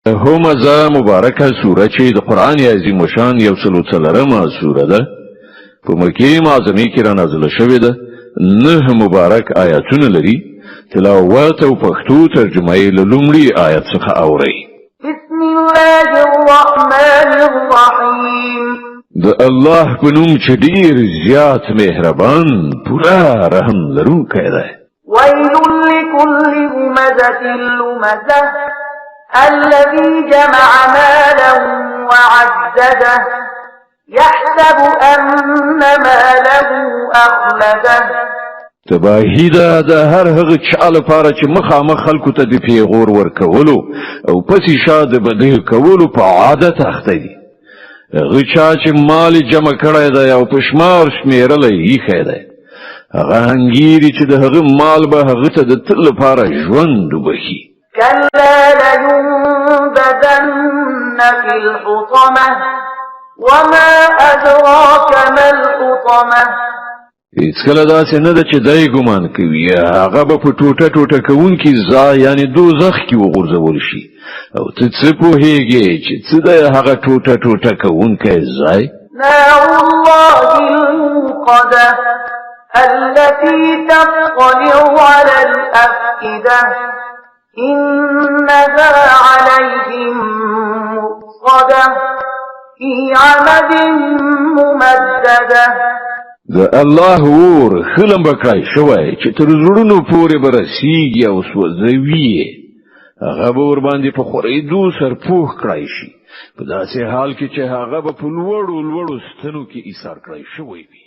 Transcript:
همزه مبارکه سوره چې د قرآن عظیم شان 140 سوره ده په مکه معظمه کې را نازله شوې ده 9 مبارک آیاتونه لري تلاوت او پښتو ترجمه یې له لومړي آیت څخه اورئ بسم الله الرحمن الرحیم د الله په نوم چې ډېر زیات مهربان پورا رحم لرونکی دی ویل لكل همزة لمزة الذي جمع مالا وعدده يحسب أن ماله أخلده تباهی ده د هر هغه چا لپاره چې مخامخ خلکو ته د پیغور ورکولو او پسې شاده بده کولو په عادت اخته دي هغه چا چې مال جمع کړی دی او په شمار شمیرلی ایښی دی هغه هنګیري چې د هغه مال به هغه ته د تل لپاره ژوند وبخي كلا لينبذن في الحطمة وما أدراك ما الحطمة هیڅکله داسې نه ده چې دی ګمان کوي هغه به په ټوټه ټوټه کوونکي ځای یعنې دوزخ کې وغورځول شي او ته څه پوهېږې چې څه دی هغه ټوټه ټوټه کوونکی ځای نار الله الموقدة التي تطلع على الأفئدة إنها عليهم مؤصدة في عمد ممددة د الله ور خلم بکړای شوی چې تر زړونو پورې برسیږي او سوځوي هغه به ور باندې په خورېدو سرپوښ کړای شي په داسې حال کې چې هغه به په لوړو لوړو ستنو کې ایثار کړای شوی وي